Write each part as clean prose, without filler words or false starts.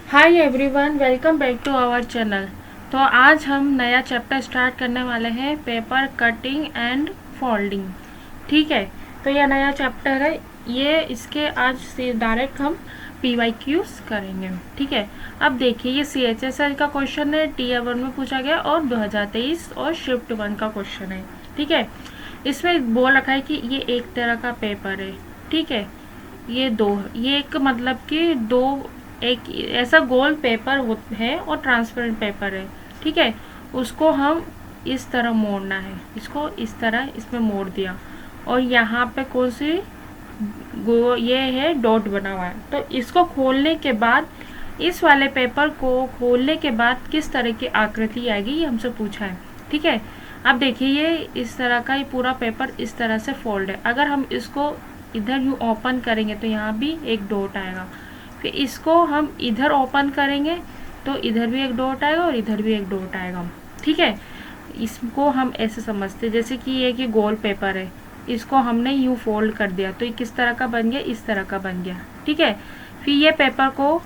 Hi everyone, welcome back to our channel. तो आज हम नया चैप्टर स्टार्ट करने वाले हैं, पेपर कटिंग एंड फोल्डिंग। ठीक है, तो यह नया चैप्टर है। ये इसके आज से डायरेक्ट हम PYQs करेंगे। ठीक है, अब देखिए ये CHSL का क्वेश्चन है, Tier 1 में पूछा गया और 2023 और शिफ्ट 1 का क्वेश्चन है। ठीक है, इसमें बोल रखा है कि ये एक तरह का पेपर है। ठीक है, ये एक मतलब कि दो, एक ऐसा गोल पेपर है और ट्रांसपेरेंट पेपर है। ठीक है, उसको हम इस तरह मोड़ना है, इसको इस तरह इसमें मोड़ दिया और यहाँ पे कौन सी ये है डॉट बना हुआ है। तो इसको खोलने के बाद, इस वाले पेपर को खोलने के बाद किस तरह की आकृति आएगी ये हमसे पूछा है। ठीक है, अब देखिए ये इस तरह का, ये पूरा पेपर इस तरह से फोल्ड है। अगर हम इसको इधर यूँ ओपन करेंगे तो यहाँ भी एक डॉट आएगा। फिर इसको हम इधर ओपन करेंगे तो इधर भी एक डॉट आएगा और इधर भी एक डॉट आएगा। ठीक है, इसको हम ऐसे समझते जैसे कि ये कि गोल पेपर है, इसको हमने यूँ फोल्ड कर दिया तो ये किस तरह का बन गया, इस तरह का बन गया। ठीक है, फिर ये पेपर को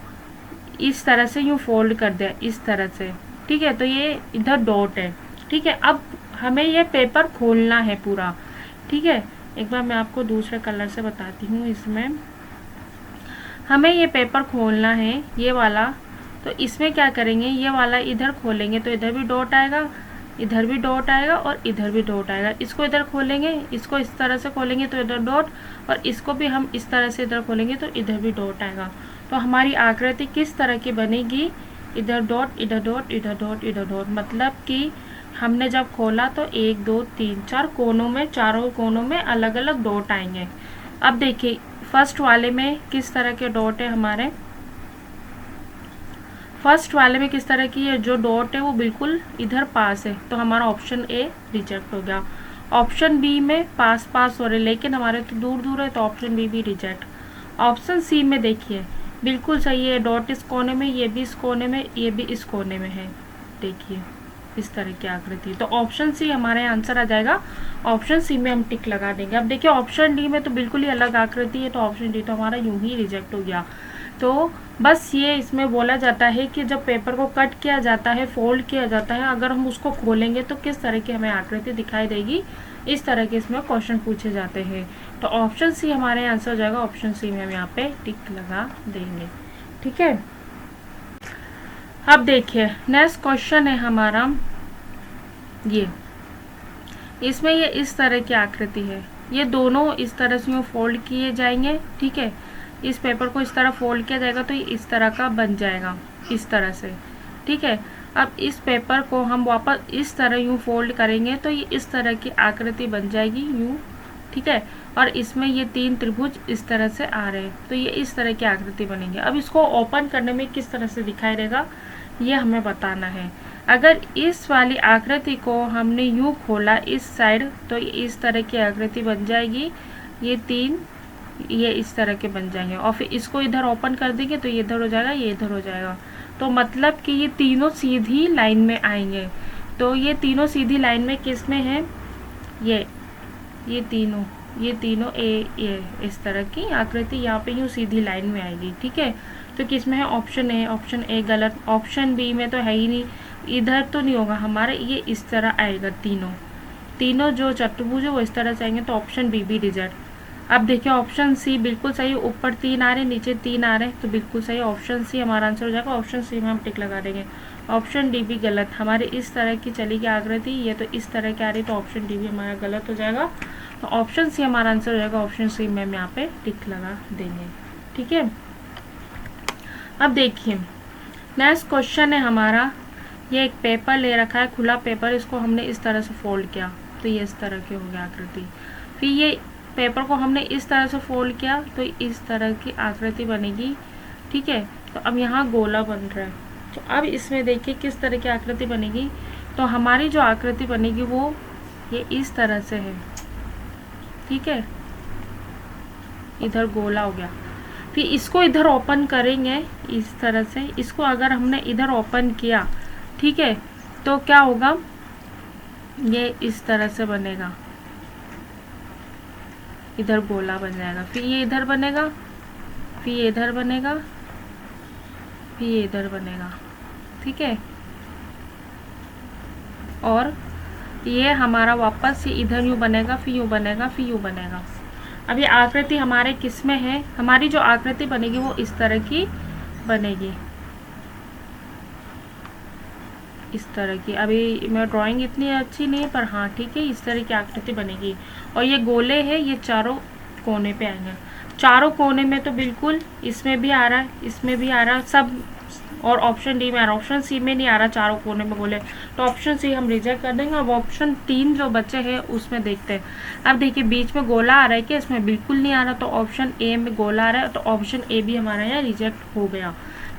इस तरह से यूँ फोल्ड कर दिया, इस तरह से। ठीक है, तो ये इधर डॉट है। ठीक है, अब हमें ये पेपर खोलना है पूरा। ठीक है, एक बार मैं आपको दूसरे कलर से बताती हूँ। इसमें हमें ये पेपर खोलना है, ये वाला। तो इसमें क्या करेंगे, ये वाला इधर खोलेंगे तो इधर भी डॉट आएगा, इधर भी डॉट आएगा और इधर भी डॉट आएगा। इसको इधर खोलेंगे, इसको इस तरह से खोलेंगे तो इधर डॉट, और इसको भी हम इस तरह से इधर खोलेंगे तो इधर भी डॉट आएगा। तो हमारी आकृति किस तरह की बनेगी, इधर डॉट, इधर डॉट, इधर डॉट, इधर डॉट। मतलब कि हमने जब खोला तो 1 2 3 4 कोनों में, चारों कोनों में अलग अलग डॉट आएंगे। अब देखिए फर्स्ट वाले में किस तरह के डॉट है हमारे, फर्स्ट वाले में किस तरह की है, जो डॉट है वो बिल्कुल इधर पास है, तो हमारा ऑप्शन ए रिजेक्ट हो गया। ऑप्शन बी में पास पास हो रहे लेकिन हमारे तो दूर दूर है, तो ऑप्शन बी भी रिजेक्ट। ऑप्शन सी में देखिए बिल्कुल सही है, डॉट इस कोने में, ये भी इस कोने में, ये भी इस कोने में है। देखिए इस तरह की आकृति, तो ऑप्शन सी हमारे आंसर आ जाएगा। ऑप्शन सी में हम टिक लगा देंगे। अब देखिए ऑप्शन डी में तो बिल्कुल ही अलग आकृति है, तो ऑप्शन डी तो हमारा यूं ही रिजेक्ट हो गया। तो बस ये इसमें बोला जाता है कि जब पेपर को कट किया जाता है, फोल्ड किया जाता है, अगर हम उसको खोलेंगे तो किस तरह की हमें आकृति दिखाई देगी, इस तरह के इसमें क्वेश्चन पूछे जाते हैं। तो ऑप्शन सी हमारे आंसर हो जाएगा। ऑप्शन सी में हम यहाँ पे टिक लगा देंगे। ठीक है, अब देखिए नेक्स्ट क्वेश्चन है हमारा ये, इसमें ये इस तरह की आकृति है, ये दोनों इस तरह से फोल्ड किए जाएंगे। ठीक है, इस पेपर को इस तरह फोल्ड किया जाएगा तो ये इस तरह का बन जाएगा, इस तरह से। ठीक है, अब इस पेपर को हम वापस इस तरह यूँ फोल्ड करेंगे तो ये इस तरह की आकृति बन जाएगी यूँ। ठीक है, और इसमें ये 3 त्रिभुज इस तरह से आ रहे हैं, तो ये इस तरह की आकृति बनेगी। अब इसको ओपन करने में किस तरह से दिखाई देगा ये हमें बताना है। अगर इस वाली आकृति को हमने यूँ खोला इस साइड तो इस तरह की आकृति बन जाएगी, ये 3 ये इस तरह के बन जाएंगे, और फिर इसको इधर ओपन कर देंगे तो ये इधर हो जाएगा, ये इधर हो जाएगा। तो मतलब कि ये तीनों सीधी लाइन में आएंगे। तो ये तीनों सीधी लाइन में किस में है, ये तीनों ये इस तरह की आकृति यहाँ पे यूँ सीधी लाइन में आएगी। ठीक है, तो किस में है, ऑप्शन ए। ऑप्शन ए गलत। ऑप्शन बी में तो है ही नहीं, इधर तो नहीं होगा हमारे, ये इस तरह आएगा। तीनों जो चतुर्भुज है वो इस तरह से आएंगे, तो ऑप्शन बी भी रिजेक्ट। अब देखिए ऑप्शन सी बिल्कुल सही, ऊपर 3 आ रहे हैं, नीचे 3 आ रहे हैं, तो बिल्कुल सही ऑप्शन सी हमारा आंसर हो जाएगा। ऑप्शन सी में हम टिक लगा देंगे। ऑप्शन डी भी गलत, हमारे इस तरह की चली गई आकृति, ये तो इस तरह की आ रही, तो ऑप्शन डी भी हमारा गलत हो जाएगा। तो ऑप्शन सी हमारा आंसर हो जाएगा। ऑप्शन सी में हम यहाँ पे टिक लगा देंगे। ठीक है, अब देखिए नेक्स्ट क्वेश्चन है हमारा, ये एक पेपर ले रखा है, खुला पेपर, इसको हमने इस तरह से फोल्ड किया तो ये इस तरह की हो गई आकृति। फिर ये पेपर को हमने इस तरह से फोल्ड किया तो इस तरह की आकृति बनेगी। ठीक है, तो अब यहाँ गोला बन रहा है, तो अब इसमें देखिए किस तरह की आकृति बनेगी। तो हमारी जो आकृति बनेगी वो ये इस तरह से है। ठीक है, इधर गोला हो गया। फिर इसको इधर ओपन करेंगे इस तरह से, इसको अगर हमने इधर ओपन किया, ठीक है, तो क्या होगा, ये इस तरह से बनेगा, इधर गोला बन जाएगा। फिर ये इधर बनेगा, फिर ये इधर बनेगा, फिर ये इधर बनेगा, ठीक है। और ये हमारा वापस ये इधर यूँ बनेगा, फिर यूँ बनेगा, फिर यूँ बनेगा। अब ये आकृति हमारे किस में है, हमारी जो आकृति बनेगी वो इस तरह की बनेगी, इस तरह की। अभी मैं ड्राइंग इतनी अच्छी नहीं है, पर हाँ ठीक है, इस तरह की आकृति बनेगी। और ये गोले है, ये चारों कोने पे आएंगे। चारों कोने में तो बिल्कुल इसमें भी आ रहा है, इसमें भी आ रहा है सब, और ऑप्शन डी में आ रहा है। ऑप्शन सी में नहीं आ रहा चारों कोने में गोले, तो ऑप्शन सी हम रिजेक्ट कर देंगे। अब ऑप्शन 3 जो बचे हैं उसमें देखते हैं। अब देखिए बीच में गोला आ रहा है क्या, इसमें बिल्कुल नहीं आ रहा, तो ऑप्शन ए में गोला आ रहा है, तो ऑप्शन ए भी हमारा यहाँ रिजेक्ट हो गया,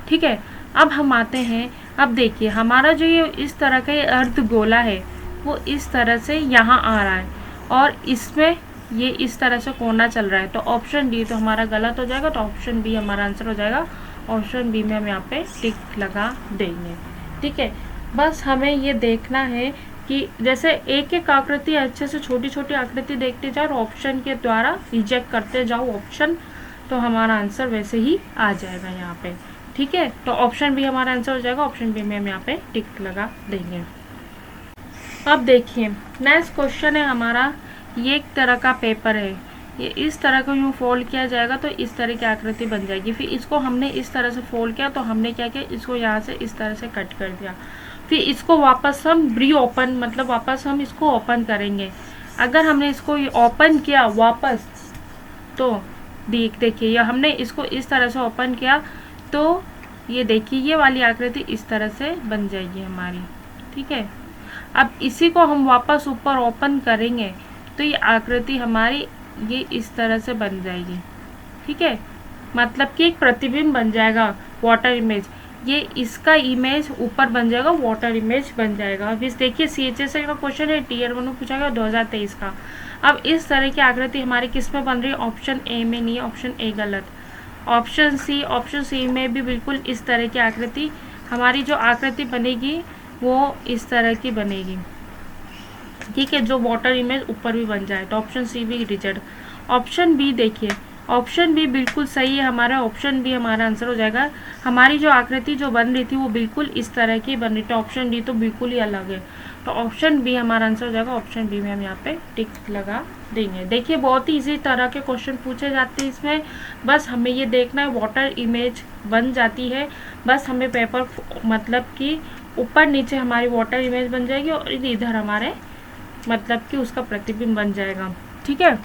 ठीक है। अब हम आते हैं, अब देखिए हमारा जो ये इस तरह का ये अर्ध गोला है वो इस तरह से यहाँ आ रहा है, और इसमें ये इस तरह से कोना चल रहा है, तो ऑप्शन डी तो हमारा गलत हो जाएगा, तो ऑप्शन बी हमारा आंसर हो जाएगा। ऑप्शन बी में हम यहाँ पे टिक लगा देंगे, ठीक है। बस हमें ये देखना है कि जैसे एक एक आकृति अच्छे से छोटी छोटी आकृति देखते जाओ और ऑप्शन के द्वारा रिजेक्ट करते जाओ ऑप्शन, तो हमारा आंसर वैसे ही आ जाएगा यहाँ पे, ठीक है। तो ऑप्शन बी हमारा आंसर हो जाएगा। ऑप्शन बी में हम यहाँ पे टिक लगा देंगे। अब देखिए नेक्स्ट क्वेश्चन है हमारा, ये एक तरह का पेपर है, ये इस तरह को यूँ फोल्ड किया जाएगा तो इस तरह की आकृति बन जाएगी। फिर इसको हमने इस तरह से फोल्ड किया, तो हमने क्या किया, इसको यहाँ से इस तरह से कट कर दिया। फिर इसको वापस हम री ओपन, मतलब वापस हम इसको ओपन करेंगे। अगर हमने इसको ओपन किया वापस, तो देखिए ये हमने इसको इस तरह से ओपन किया, तो ये देखिए ये वाली आकृति इस तरह से बन जाएगी हमारी, ठीक है। अब इसी को हम वापस ऊपर ओपन करेंगे तो ये आकृति हमारी ये इस तरह से बन जाएगी, ठीक है। मतलब कि एक प्रतिबिंब बन जाएगा, वाटर इमेज, ये इसका इमेज ऊपर बन जाएगा, वाटर इमेज बन जाएगा। अब इस देखिए CHSL का क्वेश्चन है, टीयर 1 में पूछा गया 2023 का। अब इस तरह की आकृति हमारी किस में बन रही है, ऑप्शन ए में नहीं है, ऑप्शन ए गलत। ऑप्शन सी में भी बिल्कुल इस तरह की आकृति, हमारी जो आकृति बनेगी वो इस तरह की बनेगी, ठीक है, जो वाटर इमेज ऊपर भी बन जाए, तो ऑप्शन सी भी रिजेक्ट। ऑप्शन बी देखिए, ऑप्शन बी बिल्कुल सही है हमारा, ऑप्शन बी हमारा आंसर हो जाएगा। हमारी जो आकृति जो बन रही थी वो बिल्कुल इस तरह की बन रही थी, ऑप्शन डी तो बिल्कुल ही अलग है, तो ऑप्शन बी हमारा आंसर हो जाएगा। ऑप्शन बी में हम यहाँ पे टिक लगा देंगे। देखिए बहुत ही इजी तरह के क्वेश्चन पूछे जाते हैं इसमें, बस हमें ये देखना है वाटर इमेज बन जाती है, बस हमें पेपर मतलब कि ऊपर नीचे हमारी वाटर इमेज बन जाएगी और इधर हमारे मतलब कि उसका प्रतिबिंब बन जाएगा, ठीक है।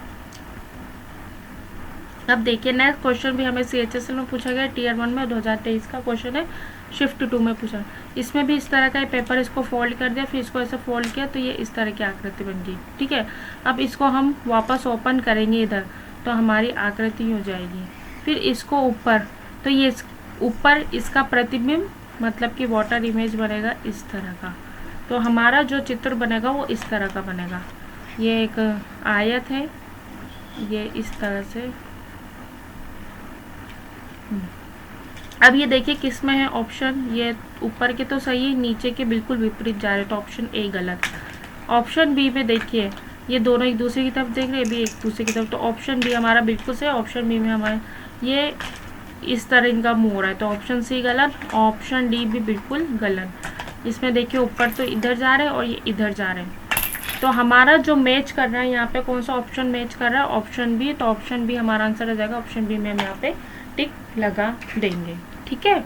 अब देखिए नेक्स्ट क्वेश्चन भी हमें CHSL में पूछा गया, टीयर 1 में 2023 का क्वेश्चन है, शिफ्ट 2 में पूछा। इसमें भी इस तरह का पेपर, इसको फोल्ड कर दिया, फिर इसको ऐसे फोल्ड किया, तो ये इस तरह की आकृति बन गई, ठीक है। अब इसको हम वापस ओपन करेंगे इधर, तो हमारी आकृति हो जाएगी। फिर इसको ऊपर, तो ये ऊपर इसका प्रतिबिंब मतलब कि वाटर इमेज बनेगा इस तरह का, तो हमारा जो चित्र बनेगा वो इस तरह का बनेगा। ये एक आयत है, ये इस तरह से। अब ये देखिए किस में है ऑप्शन, ये ऊपर के तो सही है, नीचे के बिल्कुल विपरीत जा रहे, तो ऑप्शन ए गलत। ऑप्शन बी में देखिए ये दोनों एक दूसरे की तरफ देख रहे हैं, भी एक दूसरे की तरफ, तो ऑप्शन बी हमारा बिल्कुल सही। ऑप्शन बी में हमारे ये इस तरह इनका मुँह हो रहा है, तो ऑप्शन सी गलत। ऑप्शन डी भी बिल्कुल गलत। इसमें देखिए ऊपर तो इधर जा रहे हैं और ये इधर जा रहे हैं, तो हमारा जो मैच कर रहा है यहाँ पे कौन सा ऑप्शन मैच कर रहा है, ऑप्शन बी, तो ऑप्शन बी हमारा आंसर हो जाएगा। ऑप्शन बी में हम यहाँ पे टिक लगा देंगे, ठीक है।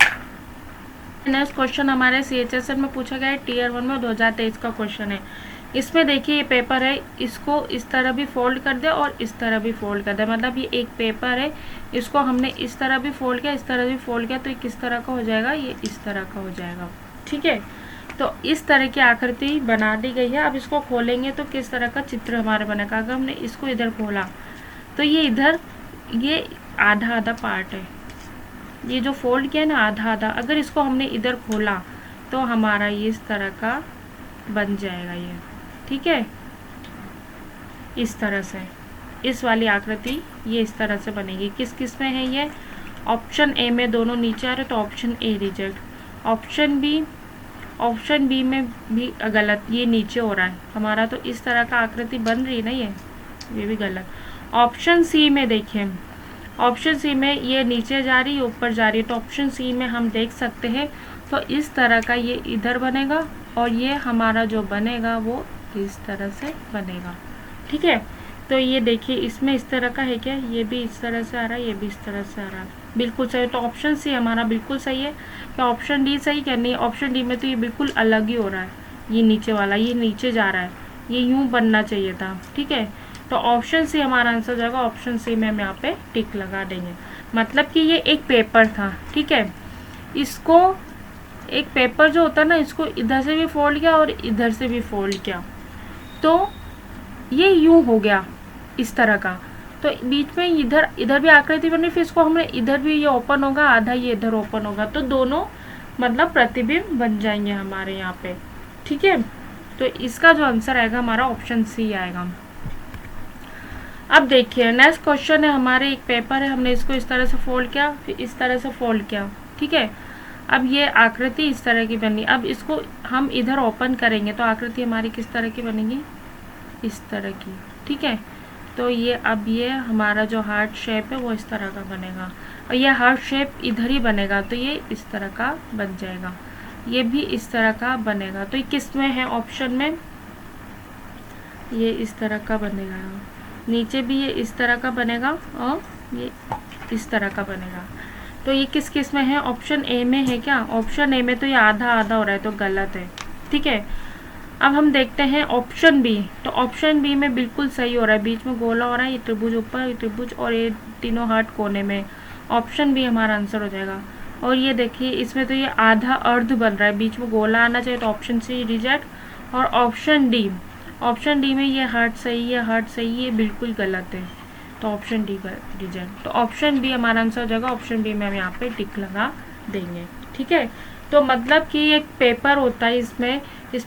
नेक्स्ट क्वेश्चन हमारे CHSL में पूछा गया है, टीयर 1 में 2023 का क्वेश्चन है। इसमें देखिए ये पेपर है, इसको इस तरह भी फोल्ड कर दे और इस तरह भी फोल्ड कर दे, मतलब ये एक पेपर है, इसको हमने इस तरह भी फोल्ड किया, इस तरह भी फोल्ड किया, तो ये किस तरह का हो जाएगा, ये इस तरह का हो जाएगा, ठीक है। तो इस तरह की आकृति बना दी गई है। अब इसको खोलेंगे तो किस तरह का चित्र हमारे बनेगा। अगर हमने इसको इधर खोला तो ये इधर ये आधा आधा पार्ट है, ये जो फोल्ड किया है ना आधा आधा, अगर इसको हमने इधर खोला तो हमारा ये इस तरह का बन जाएगा ये, ठीक है। इस तरह से इस वाली आकृति ये इस तरह से बनेगी। किस किस में है ये, ऑप्शन ए में दोनों नीचे आ रहे, तो option A reject. Option B में भी गलत, ये नीचे हो रहा है हमारा, तो इस तरह का आकृति बन रही है ना ये भी गलत। ऑप्शन सी में देखिए, ऑप्शन सी में ये नीचे जा रही है, ऊपर जा रही है, तो ऑप्शन सी में हम देख सकते हैं। तो इस तरह का ये इधर बनेगा और ये हमारा जो बनेगा वो इस तरह से बनेगा। ठीक है, तो ये देखिए इसमें इस तरह का है क्या, ये भी इस तरह से आ रहा है, ये भी इस तरह से आ रहा है, बिल्कुल सही। तो ऑप्शन सी हमारा बिल्कुल सही है। क्या ऑप्शन डी सही क्या, नहीं, ऑप्शन डी में तो ये बिल्कुल अलग ही हो रहा है, ये नीचे वाला ये नीचे जा रहा है, ये यूं बनना चाहिए था। ठीक है, तो ऑप्शन सी हमारा आंसर जाएगा। ऑप्शन सी में हम यहाँ पे टिक लगा देंगे। मतलब कि ये एक पेपर था, ठीक है, इसको एक पेपर जो होता है ना, इसको इधर से भी फोल्ड किया और इधर से भी फोल्ड किया, तो ये यूं हो गया इस तरह का। तो बीच में इधर इधर भी आकृति बनी, फिर इसको हमने इधर भी ये ओपन होगा, आधा ये इधर ओपन होगा, तो दोनों मतलब प्रतिबिंब बन जाएंगे हमारे यहाँ पे। ठीक है, तो इसका जो आंसर आएगा हमारा ऑप्शन सी आएगा। अब देखिए नेक्स्ट क्वेश्चन है हमारे, एक पेपर है, हमने इसको इस तरह से फोल्ड किया, फिर इस तरह से फोल्ड किया। ठीक है, अब ये आकृति इस तरह की बनी, अब इसको हम इधर ओपन करेंगे तो आकृति हमारी किस तरह की बनेगी, इस तरह की। ठीक है, तो ये अब ये हमारा जो हार्ट शेप है वो इस तरह का बनेगा, और ये हार्ट शेप इधर ही बनेगा, तो ये इस तरह का बन जाएगा, ये भी इस तरह का बनेगा। तो ये किस में है, ऑप्शन में, ये इस तरह का बनेगा, नीचे भी ये इस तरह का बनेगा और ये इस तरह का बनेगा। तो ये किस किस में है, ऑप्शन ए में है क्या, ऑप्शन ए में तो ये आधा आधा हो रहा है, तो गलत है। ठीक है, अब हम देखते हैं ऑप्शन बी। तो ऑप्शन बी में बिल्कुल सही हो रहा है, बीच में गोला हो रहा है, ये त्रिभुज ऊपर, ये त्रिभुज और ये तीनों हार्ट कोने में। ऑप्शन बी हमारा आंसर हो जाएगा। और ये देखिए इसमें तो ये आधा अर्ध बन रहा है, बीच में गोला आना चाहिए, तो ऑप्शन सी रिजेक्ट। और ऑप्शन डी में ये हार्ट सही है, हार्ट सही है, बिल्कुल गलत है, तो ऑप्शन डी का रिजेक्ट। तो ऑप्शन बी हमारा आंसर हो जाएगा। ऑप्शन बी में हम यहाँ पे टिक लगा देंगे। ठीक है, तो मतलब कि एक पेपर होता है, इसमें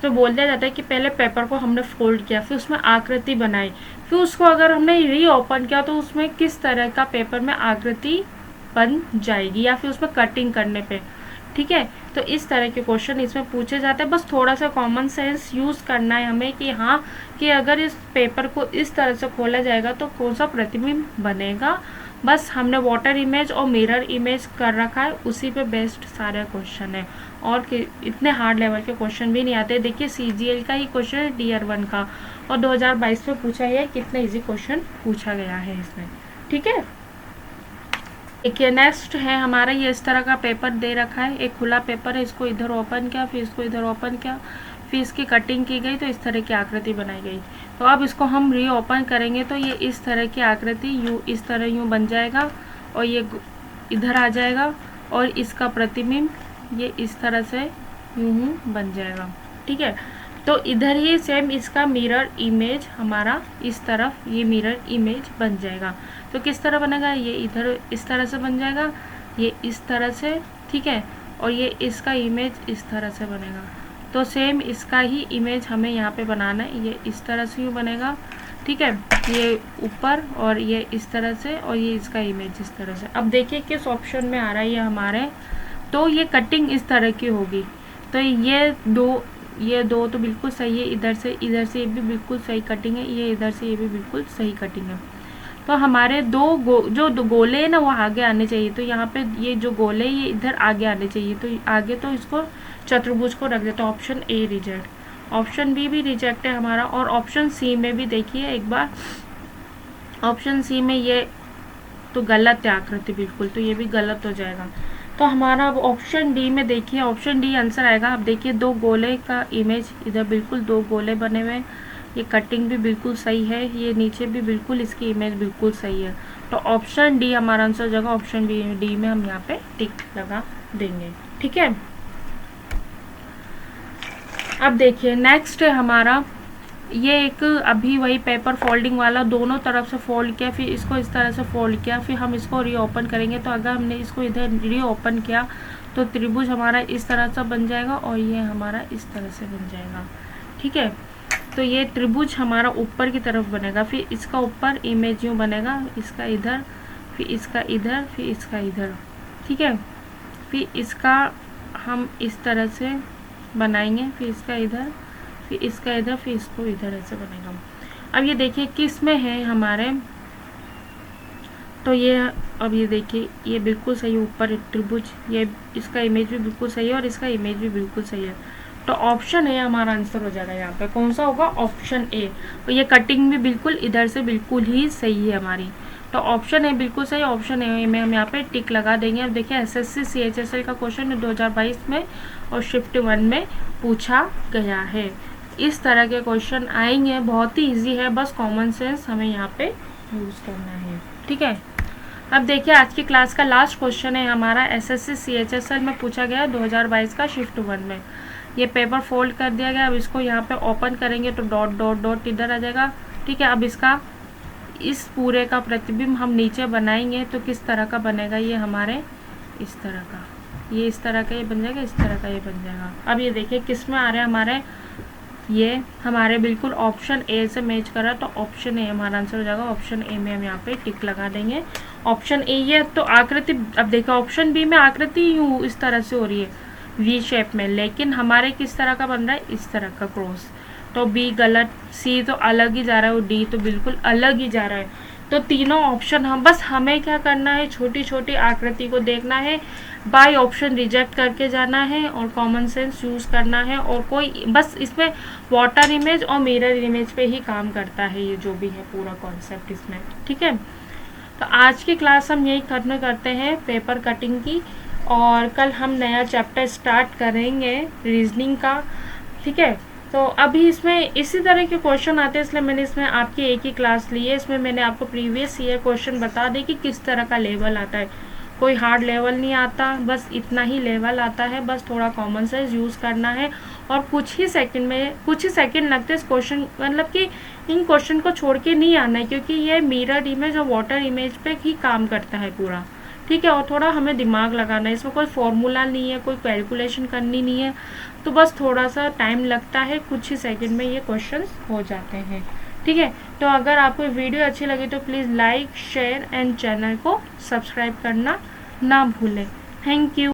बोल दिया जाता है कि पहले पेपर को हमने फोल्ड किया, फिर उसमें आकृति बनाई, फिर उसको अगर हमने रीओपन किया तो उसमें किस तरह का पेपर में आकृति बन जाएगी, या फिर उसमें कटिंग करने पे। ठीक है, तो इस तरह के क्वेश्चन इसमें पूछे जाते हैं। बस थोड़ा सा कॉमन सेंस यूज़ करना है हमें कि हाँ, कि अगर इस पेपर को इस तरह से खोला जाएगा तो कौन सा प्रतिबिंब बनेगा। बस हमने वाटर इमेज और मिरर इमेज कर रखा है, उसी पे बेस्ड सारे क्वेश्चन है, और इतने हार्ड लेवल के क्वेश्चन भी नहीं आते। देखिए CGL का ही क्वेश्चन है, Tier 1 का, और 2022 में पूछा है, कितना इजी क्वेश्चन पूछा गया है इसमें। ठीक है, देखिए नेक्स्ट है हमारा, ये इस तरह का पेपर दे रखा है, एक खुला पेपर है, इसको इधर ओपन किया, फिर इसको इधर ओपन किया, फिर इसकी कटिंग की गई, तो इस तरह की आकृति बनाई गई। तो अब इसको हम रीओपन करेंगे तो ये इस तरह की आकृति यूँ इस तरह यूँ बन जाएगा, और ये इधर आ जाएगा, और इसका प्रतिबिंब ये इस तरह से यूँ बन जाएगा। ठीक है, तो इधर ही सेम इसका मिरर इमेज हमारा इस तरफ ये मिरर इमेज बन जाएगा। तो किस तरह बनेगा, ये इधर इस तरह से बन जाएगा, ये इस तरह से। ठीक है, और ये इसका इमेज इस तरह से बनेगा। तो सेम इसका ही इमेज हमें यहाँ पे बनाना है, ये इस तरह से यूँ बनेगा। ठीक है, ये ऊपर और ये इस तरह से, और ये इसका इमेज इस तरह से। अब देखिए किस ऑप्शन में आ रहा है ये हमारे, तो ये कटिंग इस तरह की होगी। तो ये दो तो बिल्कुल सही है, इधर से ये भी बिल्कुल सही कटिंग है, ये इधर से ये भी बिल्कुल सही कटिंग है। तो हमारे जो दो गोले हैं ना वो आगे आने चाहिए, तो यहाँ पे ये जो गोले ये इधर आगे आने चाहिए, तो आगे तो इसको चतुर्भुज को रख देते। Option A reject, option B भी रिजेक्ट है हमारा। और ऑप्शन सी में भी देखिए एक बार, ऑप्शन सी में ये तो गलत है आकृति बिल्कुल, तो ये भी गलत हो जाएगा। तो हमारा अब ऑप्शन डी में देखिए, ऑप्शन डी आंसर आएगा। अब देखिए दो गोले का इमेज, इधर बिल्कुल दो गोले बने हुए हैं, ये कटिंग भी बिल्कुल सही है, ये नीचे भी बिल्कुल इसकी इमेज बिल्कुल सही है। तो ऑप्शन डी हमारा आंसर जगह ऑप्शन डी में हम यहाँ पे टिक लगा देंगे। ठीक है, अब देखिए नेक्स्ट है हमारा, ये एक अभी वही पेपर फोल्डिंग वाला, दोनों तरफ से फोल्ड किया, फिर इसको इस तरह से फोल्ड किया, फिर हम इसको रीओपन करेंगे। तो अगर हमने इसको इधर रीओपन किया तो त्रिभुज हमारा इस तरह से बन जाएगा, और ये हमारा इस तरह से बन जाएगा। ठीक है, तो ये त्रिभुज हमारा ऊपर की तरफ बनेगा, फिर इसका ऊपर इमेज यूँ बनेगा, इसका इधर, फिर इसका इधर, फिर इसका इधर। ठीक है, फिर इसका हम इस तरह से बनाएंगे, फिर इसका इधर, फिर इसका इधर, फिर इसको इधर ऐसे बनेगा। अब ये देखिए किस में है हमारे, तो ये अब ये देखिए, ये बिल्कुल सही है, ऊपर एक त्रिभुज, ये इसका इमेज भी बिल्कुल सही है और इसका इमेज भी बिल्कुल सही है। तो ऑप्शन ए हमारा आंसर हो जाएगा यहाँ पे। कौन सा होगा? Option A. तो ये कटिंग भी बिल्कुल इधर से बिल्कुल ही सही है हमारी। तो ऑप्शन ए बिल्कुल सही, ऑप्शन ए में हम यहाँ पे टिक लगा देंगे। अब देखिए एसएससी CHSL का क्वेश्चन 2022 में और शिफ्ट 1 में पूछा गया है। इस तरह के क्वेश्चन आएंगे, बहुत ही ईजी है, बस कॉमन सेंस हमें यहाँ पे यूज़ करना है। ठीक है, अब देखिए आज की क्लास का लास्ट क्वेश्चन है हमारा, एसएससी CHSL में पूछा गया 2022 का शिफ्ट 1 में। ये पेपर फोल्ड कर दिया गया। अब इसको यहाँ पे ओपन करेंगे तो डॉट डॉट डॉट इधर आ जाएगा। ठीक है, अब इसका इस पूरे का प्रतिबिंब हम नीचे बनाएंगे तो किस तरह का बनेगा? ये हमारे इस तरह का, ये इस तरह का ये बन जाएगा, इस तरह का ये बन जाएगा। अब ये देखिए किस में आ रहा है हमारे, ये हमारे बिल्कुल ऑप्शन ए से मैच करा, तो ऑप्शन ए हमारा आंसर हो जाएगा। ऑप्शन ए में हम यहाँ पे टिक लगा देंगे। ऑप्शन ए ये तो आकृति, अब देखो ऑप्शन बी में आकृति यूँ इस तरह से हो रही है वी शेप में, लेकिन हमारे किस तरह का बन रहा है? इस तरह का क्रॉस। तो बी गलत, सी तो अलग ही जा रहा है और डी तो बिल्कुल अलग ही जा रहा है। तो तीनों ऑप्शन हम, बस हमें क्या करना है, छोटी छोटी आकृति को देखना है, बाय ऑप्शन रिजेक्ट करके जाना है और कॉमन सेंस यूज़ करना है। और कोई बस इसमें वाटर इमेज और मिरर इमेज पे ही काम करता है, ये जो भी है पूरा कॉन्सेप्ट इसमें। ठीक है, तो आज की क्लास हम यही खत्म करते हैं पेपर कटिंग की, और कल हम नया चैप्टर स्टार्ट करेंगे रीजनिंग का। ठीक है, तो अभी इसमें इसी तरह के क्वेश्चन आते हैं, इसलिए मैंने इसमें आपकी एक ही क्लास ली है। इसमें मैंने आपको प्रीवियस ईयर क्वेश्चन बता दें कि किस तरह का लेवल आता है। कोई हार्ड लेवल नहीं आता, बस इतना ही लेवल आता है, बस थोड़ा कॉमन सेंस यूज़ करना है और कुछ ही सेकंड लगते हैं इस क्वेश्चन, मतलब कि इन क्वेश्चन को छोड़ के नहीं आना है, क्योंकि ये मिरर इमेज और वाटर इमेज पे ही काम करता है पूरा। ठीक है, और थोड़ा हमें दिमाग लगाना है, इसमें कोई फॉर्मूला नहीं है, कोई कैलकुलेशन करनी नहीं है, तो बस थोड़ा सा टाइम लगता है, कुछ ही सेकंड में ये क्वेश्चंस हो जाते हैं। ठीक है, तो अगर आपको वीडियो अच्छी लगी तो please like share and channel को सब्सक्राइब करना ना भूलें। Thank you.